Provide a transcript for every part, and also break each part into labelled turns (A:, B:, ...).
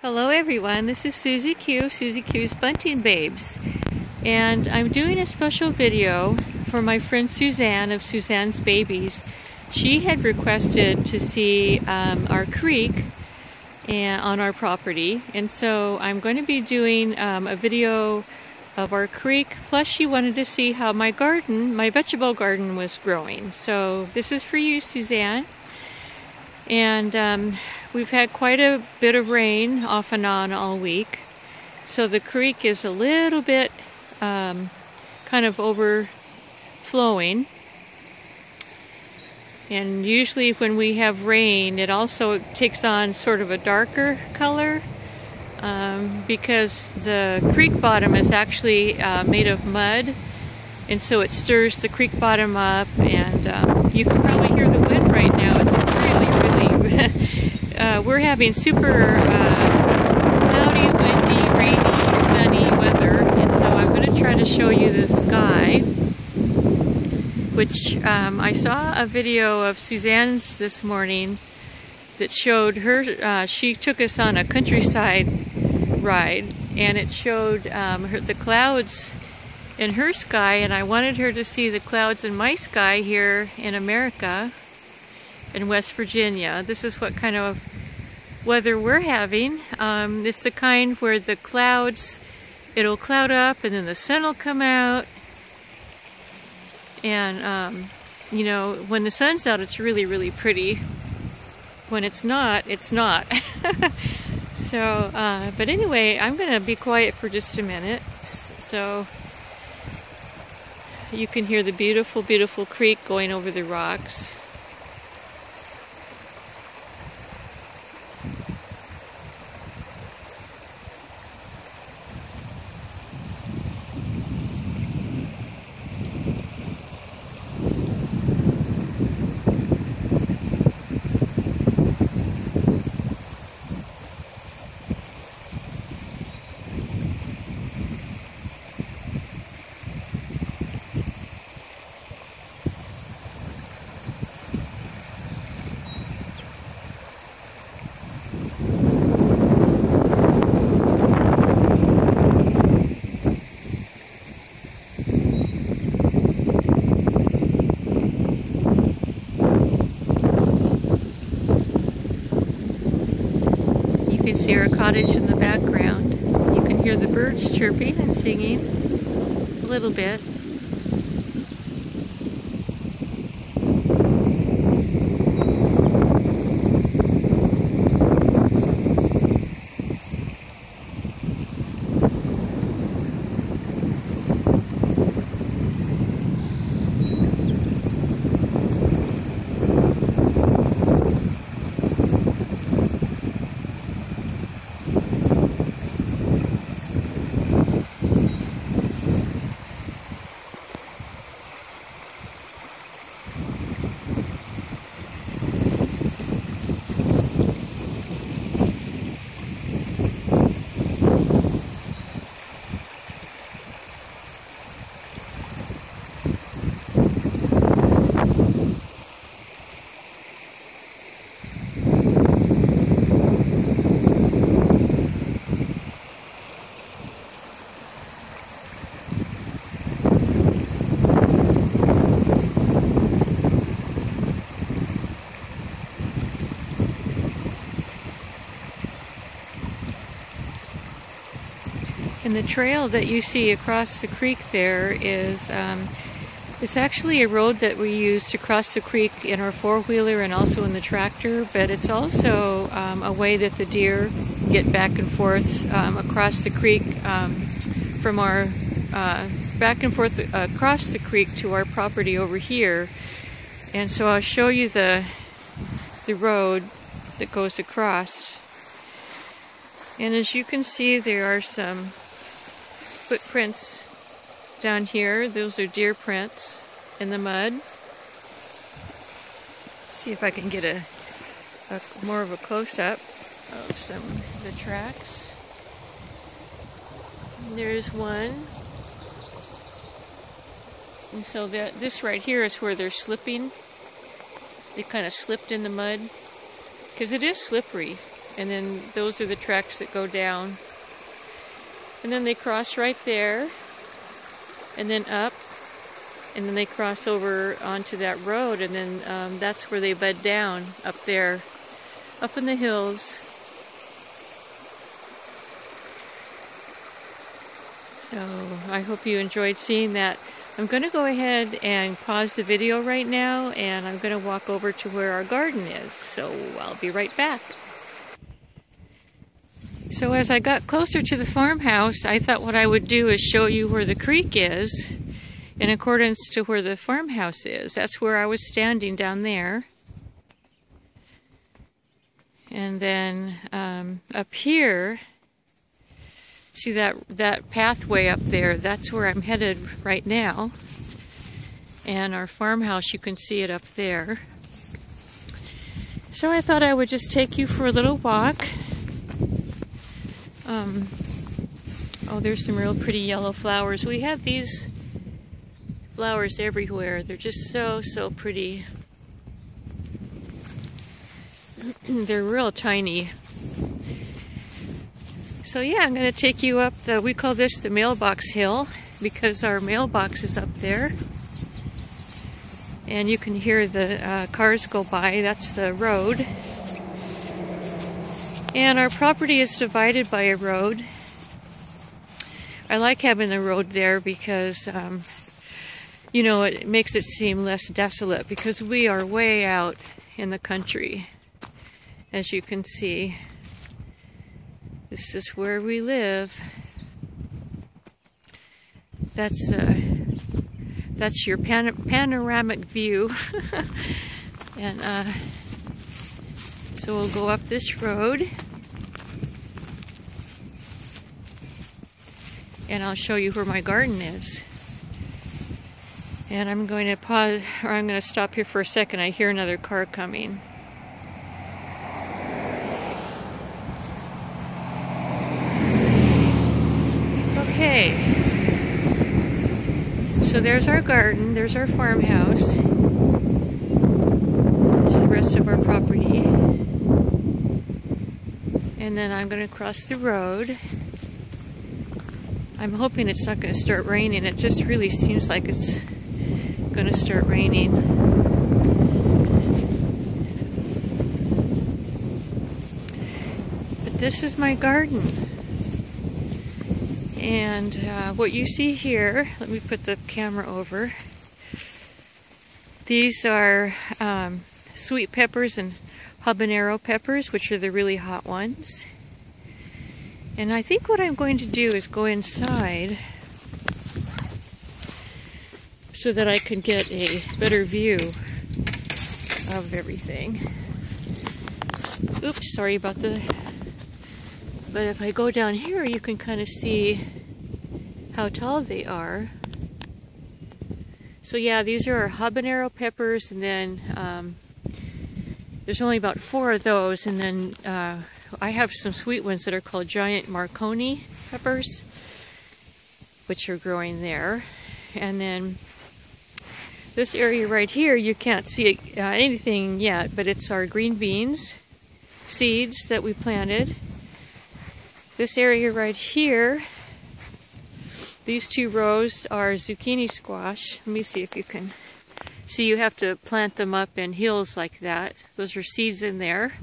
A: Hello everyone, this is Susie Q, Susie Q's Bunting Babes, and I'm doing a special video for my friend Suzanne of Suzanne's Babies. She had requested to see our creek on our property, and so I'm going to be doing a video of our creek, plus she wanted to see how my garden, my vegetable garden, was growing. So this is for you, Suzanne. And we've had quite a bit of rain off and on all week, so the creek is a little bit kind of overflowing. And usually when we have rain, it also takes on sort of a darker color because the creek bottom is actually made of mud, and so it stirs the creek bottom up. And you can probably hear the wind right now. It's we're having super cloudy, windy, rainy, sunny weather, and so I'm going to try to show you the sky, which I saw a video of Suzanne's this morning that showed her, she took us on a countryside ride, and it showed the clouds in her sky, and I wanted her to see the clouds in my sky here in America, in West Virginia. This is what kind of weather we're having. It's the kind where the clouds, it'll cloud up and then the sun will come out. And, you know, when the sun's out, it's really, really pretty. When it's not, it's not. So, but anyway, I'm going to be quiet for just a minute so you can hear the beautiful, beautiful creek going over the rocks. You can see our cottage in the background. You can hear the birds chirping and singing a little bit. And the trail that you see across the creek there is, it's actually a road that we use to cross the creek in our four-wheeler and also in the tractor, but it's also a way that the deer get back and forth across the creek from our, back and forth across the creek to our property over here. And so I'll show you the road that goes across. And as you can see, there are some footprints down here. Those are deer prints in the mud. Let's see if I can get a more of a close-up of some of the tracks. And there's one. And so this right here is where they're slipping. They kind of slipped in the mud because it is slippery. and then those are the tracks that go down. And then they cross right there, and then up, and then they cross over onto that road, and then that's where they bed down, up there, up in the hills. So I hope you enjoyed seeing that. I'm going to go ahead and pause the video right now, and I'm going to walk over to where our garden is, so I'll be right back. So as I got closer to the farmhouse, I thought what I would do is show you where the creek is in accordance to where the farmhouse is. That's where I was standing down there. And then up here, see that pathway up there, that's where I'm headed right now. And our farmhouse, you can see it up there. So I thought I would just take you for a little walk. Oh, there's some real pretty yellow flowers. We have these flowers everywhere. They're just so pretty. They're real tiny. So yeah, I'm going to take you up we call this the mailbox hill because our mailbox is up there. And you can hear the cars go by. That's the road. And our property is divided by a road. I like having the road there because, you know, it makes it seem less desolate because we are way out in the country, as you can see. This is where we live. That's your panoramic view. And so we'll go up this road. And I'll show you where my garden is. And I'm going to pause, or I'm going to stop here for a second. I hear another car coming. Okay. So there's our garden, there's our farmhouse. There's the rest of our property. And then I'm going to cross the road. I'm hoping it's not going to start raining. It just really seems like it's going to start raining. But this is my garden. And what you see here, let me put the camera over. These are sweet peppers and habanero peppers, which are the really hot ones. And I think what I'm going to do is go inside so that I can get a better view of everything. Oops, sorry about the... But if I go down here, you can kind of see how tall they are. So yeah, these are our habanero peppers, and then there's only about 4 of those, and then I have some sweet ones that are called giant Marconi peppers, which are growing there. And then this area right here, you can't see anything yet, but it's our green beans seeds that we planted. This area right here, these 2 rows are zucchini squash. Let me see if you can see. You have to plant them up in hills like that. Those are seeds in there.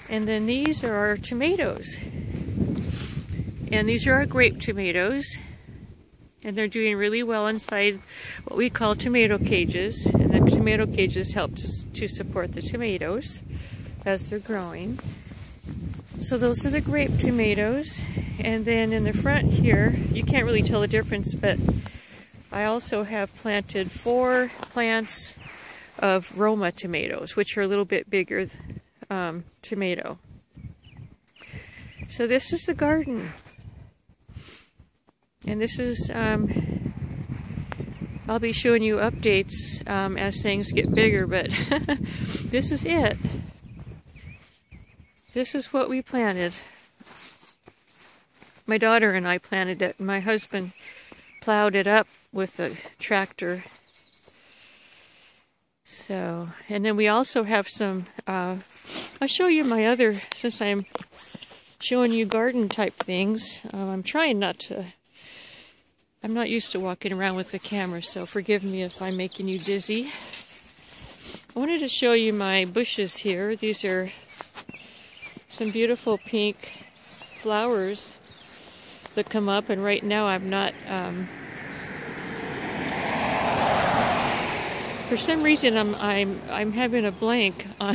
A: And then these are our tomatoes. And these are our grape tomatoes. And they're doing really well inside what we call tomato cages. And the tomato cages help to support the tomatoes as they're growing. So those are the grape tomatoes. And then in the front here, you can't really tell the difference, but I also have planted 4 plants of Roma tomatoes, which are a little bit bigger tomato. So this is the garden. And this is, I'll be showing you updates as things get bigger, but this is it. This is what we planted. My daughter and I planted it. My husband plowed it up with a tractor. So, and then we also have some, I'll show you my other, since I'm showing you garden type things, I'm trying not to, I'm not used to walking around with the camera, so forgive me if I'm making you dizzy. I wanted to show you my bushes here. These are some beautiful pink flowers that come up, and right now I'm not, for some reason I'm having a blank on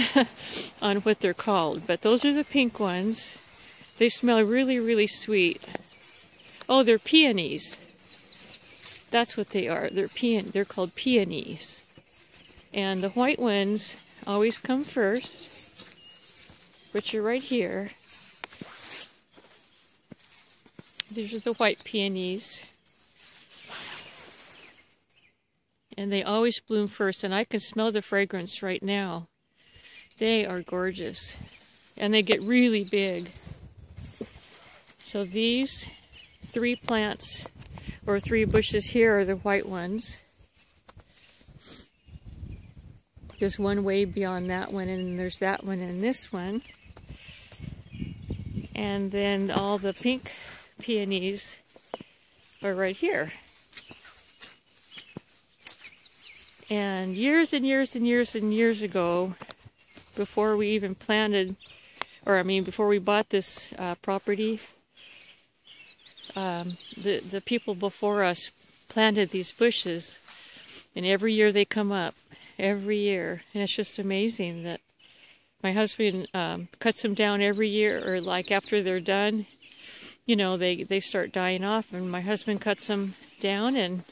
A: what they're called, but those are the pink ones. They smell really, really sweet. Oh, they're peonies. That's what they are. They're called peonies. And the white ones always come first, which are right here. These are the white peonies. And they always bloom first, and I can smell the fragrance right now. They are gorgeous. And they get really big. So these 3 plants, or 3 bushes here, are the white ones. There's one way beyond that one, and there's that one and this one. And then all the pink peonies are right here. And years and years and years and years ago, before we even planted, before we bought this property, the people before us planted these bushes, and every year they come up. Every year, and it's just amazing that my husband cuts them down every year, or like after they're done, you know, they start dying off, and my husband cuts them down and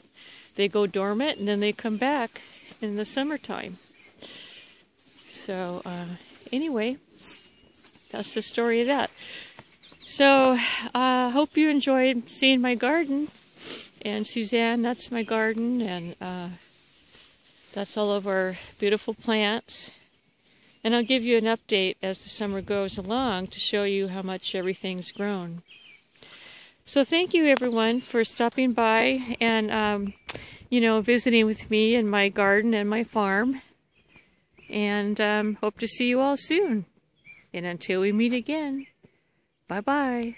A: they go dormant, and then they come back in the summertime. So anyway, that's the story of that. So hope you enjoyed seeing my garden, and Suzanne, that's my garden, and that's all of our beautiful plants. And I'll give you an update as the summer goes along to show you how much everything's grown. So thank you everyone for stopping by and, you know, visiting with me in my garden and my farm. And hope to see you all soon. And until we meet again, bye-bye.